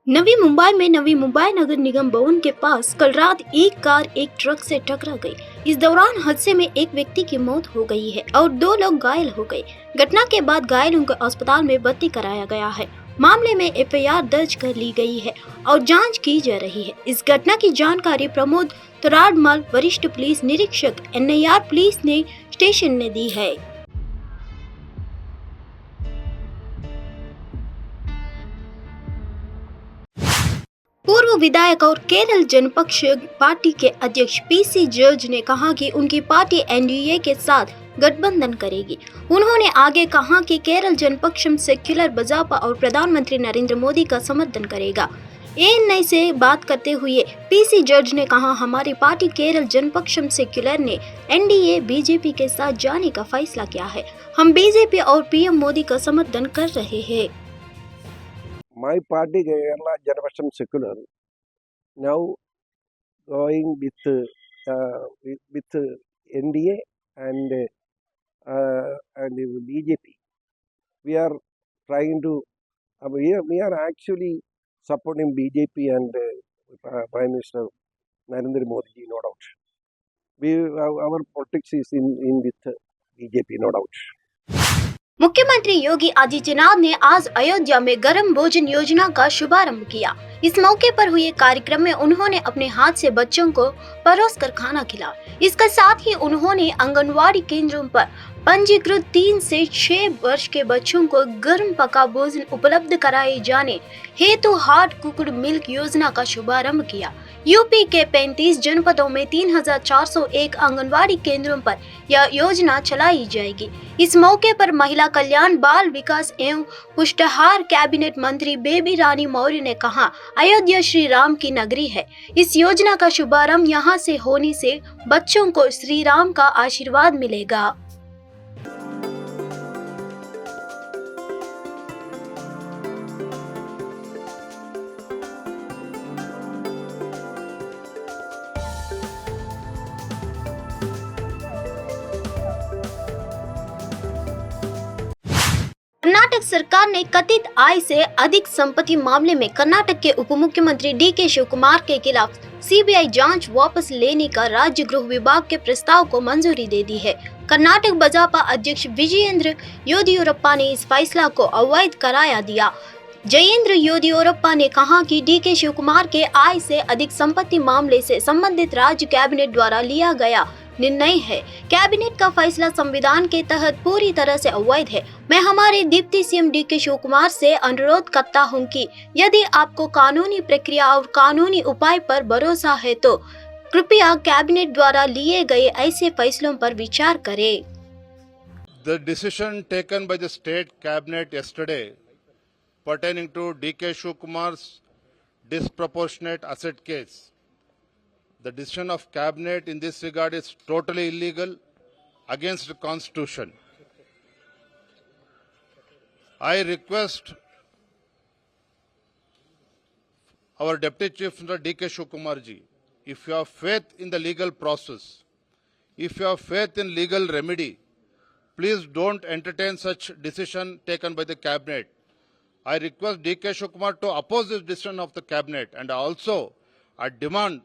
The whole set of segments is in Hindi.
नवी मुंबई नगर निगम भवन के पास कल रात एक कार एक ट्रक से टकरा गई। इस दौरान हादसे में एक व्यक्ति की मौत हो गई है और 2 लोग घायल हो गए। घटना के बाद घायलों को अस्पताल में भर्ती कराया गया है। मामले में एफआईआर दर्ज कर ली गई है और जांच की जा रही है। इस घटना की जानकारी प्रमोद तोराडमल, वरिष्ठ पुलिस निरीक्षक NIR पुलिस ने स्टेशन ने दी है। पूर्व विधायक और केरल जनपक्ष पार्टी के अध्यक्ष PC जॉर्ज ने कहा कि उनकी पार्टी NDA के साथ गठबंधन करेगी। उन्होंने आगे कहा कि केरल जनपक्षम सेक्युलर भाजपा और प्रधानमंत्री नरेंद्र मोदी का समर्थन करेगा। ANI से बात करते हुए PC जॉर्ज ने कहा, हमारी पार्टी केरल जनपक्षम सेक्युलर ने NDA बीजेपी के साथ जाने का फैसला किया है। हम बीजेपी और PM मोदी का समर्थन कर रहे हैं। My party, Kerala Janapaksham Secular, now going with NDA and BJP. We are trying to. We are actually supporting BJP and Prime Minister Narendra Modi, no doubt. Our politics is in with BJP, no doubt. मुख्यमंत्री योगी आदित्यनाथ ने आज अयोध्या में गरम भोजन योजना का शुभारंभ किया। इस मौके पर हुए कार्यक्रम में उन्होंने अपने हाथ से बच्चों को परोसकर खाना खिलाया। इसके साथ ही उन्होंने आंगनवाड़ी केंद्रों पर पंजीकृत 3 से 6 वर्ष के बच्चों को गर्म पका भोजन उपलब्ध कराए जाने हेतु हार्ट कुक्ड मिल्क योजना का शुभारंभ किया। यूपी के 35 जनपदों में 3401 आंगनवाड़ी केंद्रों पर यह योजना चलाई जाएगी। इस मौके पर महिला कल्याण, बाल विकास एवं पुष्टाहार कैबिनेट मंत्री बेबी रानी मौर्य ने कहा, अयोध्या श्री राम की नगरी है। इस योजना का शुभारंभ यहाँ से होने से बच्चों को श्री राम का आशीर्वाद मिलेगा। कर्नाटक सरकार ने कथित आय से अधिक संपत्ति मामले में कर्नाटक के उप मुख्यमंत्री DK शिवकुमार के खिलाफ CBI जांच वापस लेने का राज्य गृह विभाग के प्रस्ताव को मंजूरी दे दी है। कर्नाटक भाजपा अध्यक्ष विजयेंद्र येदियुरप्पा ने इस फैसला को अवैध करार दिया। जयेंद्र येदियुरप्पा ने कहा कि DK शिवकुमार के आय से अधिक संपत्ति मामले से संबंधित राज्य कैबिनेट द्वारा लिया गया निर्णय है। कैबिनेट का फैसला संविधान के तहत पूरी तरह से अवैध है। मैं हमारे डिप्टी CM DK शिवकुमार से अनुरोध करता हूं कि यदि आपको कानूनी प्रक्रिया और कानूनी उपाय पर भरोसा है तो कृपया कैबिनेट द्वारा लिए गए ऐसे फैसलों पर विचार करें। The decision taken by the state cabinet yesterday pertaining to DK Shivkumar's disproportionate asset case. The decision of cabinet in this regard is totally illegal, against the constitution. I request our Deputy Chief Minister DK Shivkumar ji, if you have faith in the legal process, if you have faith in legal remedy, please don't entertain such decision taken by the cabinet. I request DK Shivkumar to oppose this decision of the cabinet, and also I demand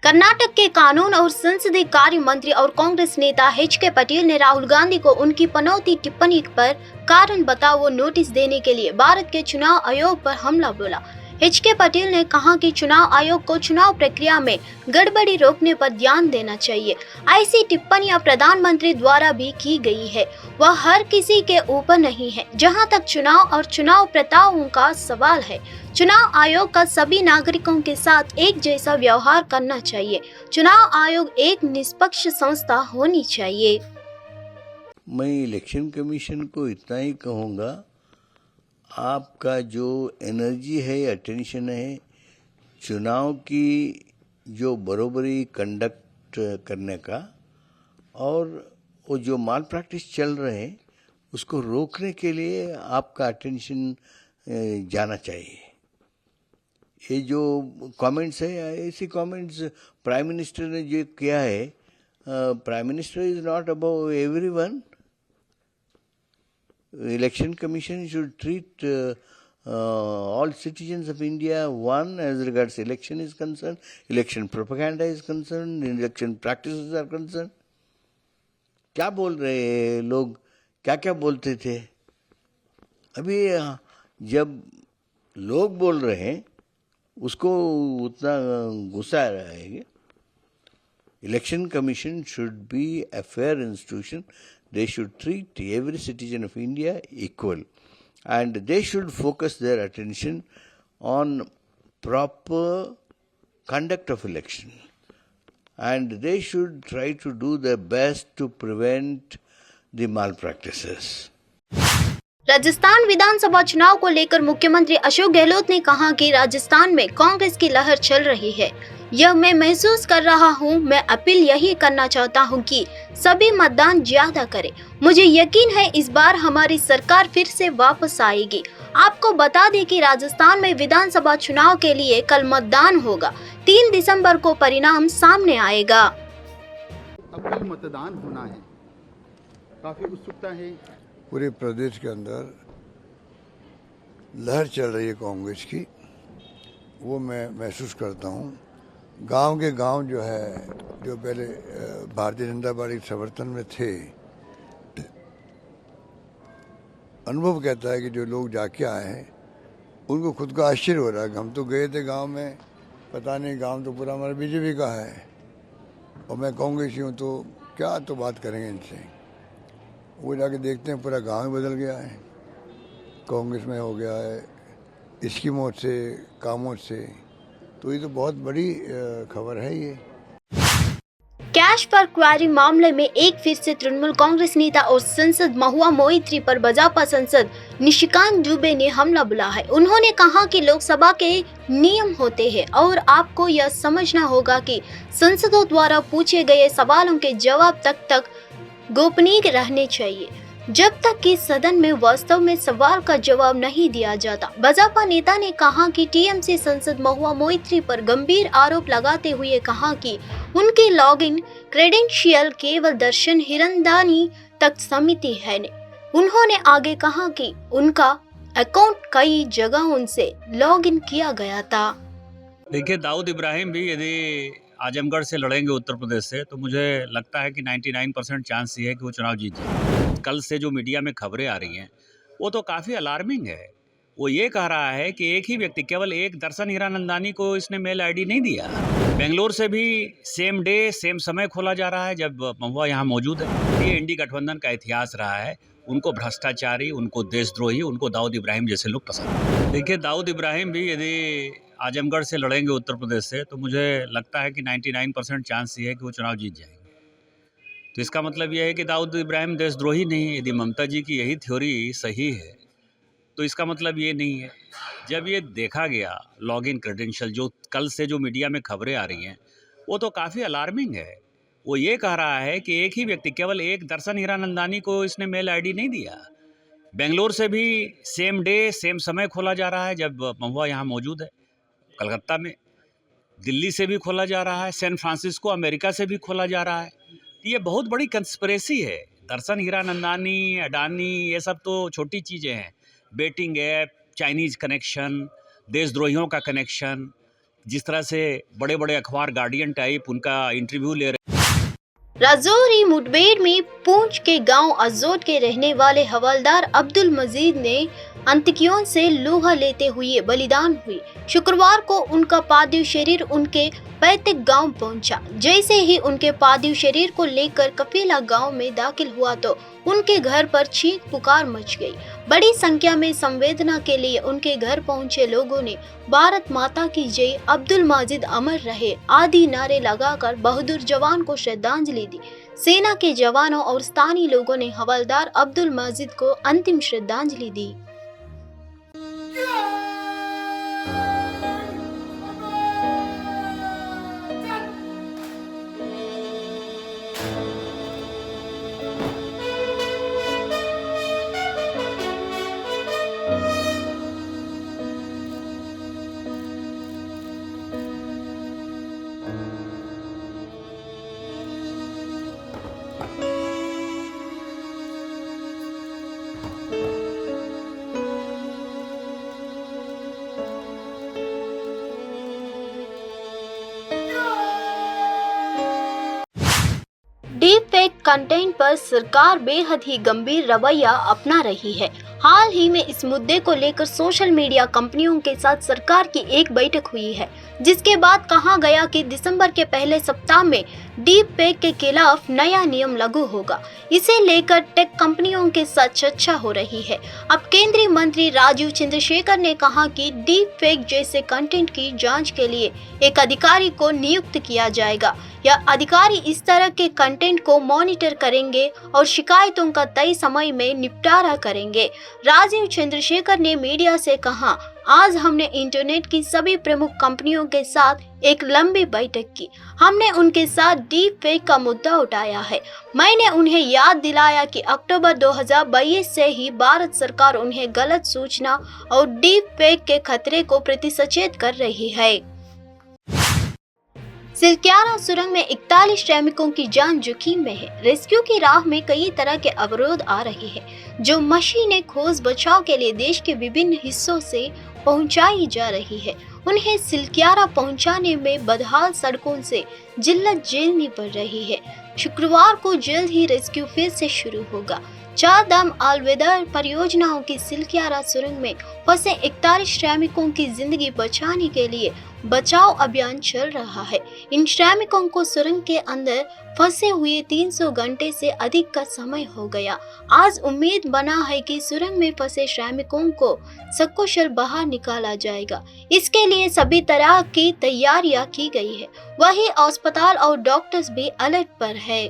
Karnataka के कानून और संसदीय कार्य मंत्री और कांग्रेस नेता HK पटेल ने राहुल गांधी को उनकी पनौती टिप्पणी पर कारण बताओ नोटिस देने के लिए भारत के चुनाव आयोग पर हमला बोला। HK पटेल ने कहा कि चुनाव आयोग को चुनाव प्रक्रिया में गड़बड़ी रोकने पर ध्यान देना चाहिए। ऐसी टिप्पणियां प्रधानमंत्री द्वारा भी की गई है, वह हर किसी के ऊपर नहीं है। जहां तक चुनाव और चुनाव प्रथाओं का सवाल है, चुनाव आयोग का सभी नागरिकों के साथ एक जैसा व्यवहार करना चाहिए। चुनाव आयोग एक निष्पक्ष संस्था होनी चाहिए। मैं इलेक्शन कमीशन को इतना ही कहूँगा, आपका जो एनर्जी है, अटेंशन है, चुनाव की जो बरोबरी कंडक्ट करने का और वो जो माल प्रैक्टिस चल रहे हैं उसको रोकने के लिए आपका अटेंशन जाना चाहिए। ये जो कमेंट्स है, ऐसी कमेंट्स प्राइम मिनिस्टर ने जो किया है, prime minister is not above everyone. Election Commission should treat all citizens of India, one, as regards election is concerned, election propaganda is concerned, election practices are concerned. क्या बोल रहे हैं लोग, क्या क्या बोलते थे? अभी जब लोग बोल रहे हैं उसको उतना गुस्सा आ रहा है. Election Commission should be a fair institution. They should treat every citizen of India equal, and they should focus their attention on proper conduct of election, and they should try to do their best to prevent the malpractices. Rajasthan विधानसभा चुनाव को लेकर मुख्यमंत्री अशोक गहलोत ने कहा कि राजस्थान में कांग्रेस की लहर चल रही है, यह मैं महसूस कर रहा हूं। मैं अपील यही करना चाहता हूं कि सभी मतदान ज्यादा करें। मुझे यकीन है इस बार हमारी सरकार फिर से वापस आएगी। आपको बता दें कि राजस्थान में विधानसभा चुनाव के लिए कल मतदान होगा। 3 दिसंबर को परिणाम सामने आएगा। अब कल मतदान होना है, काफी उत्सुकता है। पूरे प्रदेश के अंदर लहर चल रही है कांग्रेस की, वो मैं महसूस करता हूँ। गांव के गांव जो है, जो पहले भारतीय जनता पार्टी के समर्थन में थे, अनुभव कहता है कि जो लोग जाके आए हैं उनको खुद का आश्चर्य हो रहा है। हम तो गए थे गांव में, पता नहीं गांव तो पूरा हमारा बीजेपी का है और मैं कांग्रेसी हूँ, तो क्या तो बात करेंगे इनसे। वो जाके देखते हैं पूरा गांव ही बदल गया है, कांग्रेस में हो गया है स्कीमों से, कामों से। तो ये तो बहुत बड़ी खबर है ये। कैश पर क्वारी मामले में एक फिर से तृणमूल कांग्रेस नेता और सांसद महुआ मोइत्री पर भाजपा सांसद निशिकांत दुबे ने हमला बोला है। उन्होंने कहा कि लोकसभा के नियम होते हैं और आपको यह समझना होगा कि सांसदों द्वारा पूछे गए सवालों के जवाब तक गोपनीय रहने चाहिए, जब तक कि सदन में वास्तव में सवाल का जवाब नहीं दिया जाता। भाजपा नेता ने कहा कि टीएमसी सांसद महुआ मोइत्री पर गंभीर आरोप लगाते हुए कहा कि उनकी लॉगिन क्रेडेंशियल केवल दर्शन हिरनदानी तक सीमित है। उन्होंने आगे कहा कि उनका अकाउंट कई जगहों से लॉगिन किया गया था। देखिए, दाऊद इब्राहिम भी यदि आजमगढ़ से लड़ेंगे उत्तर प्रदेश से, तो मुझे लगता है कि 99% चांस ये है कि वो चुनाव जीत जाए। कल से जो मीडिया में खबरें आ रही हैं वो तो काफ़ी अलार्मिंग है। वो ये कह रहा है कि एक ही व्यक्ति, केवल एक दर्शन हीरानंदानी को इसने मेल आईडी नहीं दिया। बेंगलोर से भी सेम डे सेम समय खोला जा रहा है जब महुआ यहाँ मौजूद है। ये इंडी गठबंधन का इतिहास रहा है। उनको भ्रष्टाचारी, उनको देशद्रोही, उनको दाऊद इब्राहिम जैसे लोग पसंद हैं। देखिए, दाऊद इब्राहिम भी यदि आजमगढ़ से लड़ेंगे उत्तर प्रदेश से, तो मुझे लगता है कि 99% चांस ये है कि वो चुनाव जीत जाएंगे। तो इसका मतलब यह है कि दाऊद इब्राहिम देशद्रोही नहीं है। यदि ममता जी की यही थ्योरी सही है तो इसका मतलब ये नहीं है। जब ये देखा गया लॉगिन क्रेडेंशियल, जो कल से जो मीडिया में खबरें आ रही हैं वो तो काफ़ी अलार्मिंग है। वो ये कह रहा है कि एक ही व्यक्ति, केवल एक दर्शन हीरानंदानी को इसने मेल आईडी नहीं दिया। बेंगलोर से भी सेम डे सेम समय खोला जा रहा है जब महुआ यहाँ मौजूद है। कलकत्ता में, दिल्ली से भी खोला जा रहा है, सैन फ्रांसिस्को अमेरिका से भी खोला जा रहा है। ये बहुत बड़ी कंस्पिरेसी है। दर्शन हीरानंदानी, अडानी, ये सब तो छोटी चीज़ें हैं। बेटिंग ऐप, चाइनीज़ कनेक्शन, देशद्रोहियों का कनेक्शन, जिस तरह से बड़े बड़े अखबार गार्डियन टाइप उनका इंटरव्यू ले रहे। राजौरी मुठभेड़ में पूंछ के गांव अजोट के रहने वाले हवलदार अब्दुल मजीद ने आतंकियों से लोहा लेते हुए बलिदान हुए। शुक्रवार को उनका पार्थिव शरीर उनके पैतृक गांव पहुंचा। जैसे ही उनके पार्थिव शरीर को लेकर कफीला गांव में दाखिल हुआ तो उनके घर पर चीख पुकार मच गई। बड़ी संख्या में संवेदना के लिए उनके घर पहुंचे लोगों ने भारत माता की जय, अब्दुल मजीद अमर रहे आदि नारे लगाकर बहादुर जवान को श्रद्धांजलि दी। सेना के जवानों और स्थानीय लोगों ने हवलदार अब्दुल मजीद को अंतिम श्रद्धांजलि दी। कंटेंट पर सरकार बेहद ही गंभीर रवैया अपना रही है। हाल ही में इस मुद्दे को लेकर सोशल मीडिया कंपनियों के साथ सरकार की एक बैठक हुई है, जिसके बाद कहा गया कि दिसंबर के पहले सप्ताह में डीप फेक के खिलाफ नया नियम लागू होगा। इसे लेकर टेक कंपनियों के साथ चर्चा हो रही है। अब केंद्रीय मंत्री राजीव चंद्रशेखर ने कहा कि डीप फेक जैसे कंटेंट की जांच के लिए एक अधिकारी को नियुक्त किया जाएगा। यह अधिकारी इस तरह के कंटेंट को मॉनिटर करेंगे और शिकायतों का तय समय में निपटारा करेंगे। राजीव चंद्रशेखर ने मीडिया से कहा, आज हमने इंटरनेट की सभी प्रमुख कंपनियों के साथ एक लंबी बैठक की। हमने उनके साथ डीप फेक का मुद्दा उठाया है। मैंने उन्हें याद दिलाया कि अक्टूबर 2022 से ही भारत सरकार उन्हें गलत सूचना और डीप फेक के खतरे को प्रति सचेत कर रही है। सिलक्यारा सुरंग में 41 श्रमिकों की जान जोखिम में है। रेस्क्यू की राह में कई तरह के अवरोध आ रहे हैं, जो मशीनें खोज बचाव के लिए देश के विभिन्न हिस्सों से पहुंचाई जा रही है। उन्हें सिलक्यारा पहुंचाने में बदहाल सड़कों से जिल्लत झेलनी पड़ रही है। शुक्रवार को जल्द ही रेस्क्यू फिर से शुरू होगा। चार धाम ऑल वेदर परियोजनाओं की सिलक्यारा सुरंग में फंसे 41 श्रमिकों की जिंदगी बचाने के लिए बचाव अभियान चल रहा है। इन श्रमिकों को सुरंग के अंदर फंसे हुए 300 घंटे से अधिक का समय हो गया। आज उम्मीद बना है कि सुरंग में फंसे श्रमिकों को सकुशल बाहर निकाला जाएगा। इसके लिए सभी तरह की तैयारियां की गई है। वहीं अस्पताल और डॉक्टर्स भी अलर्ट पर है।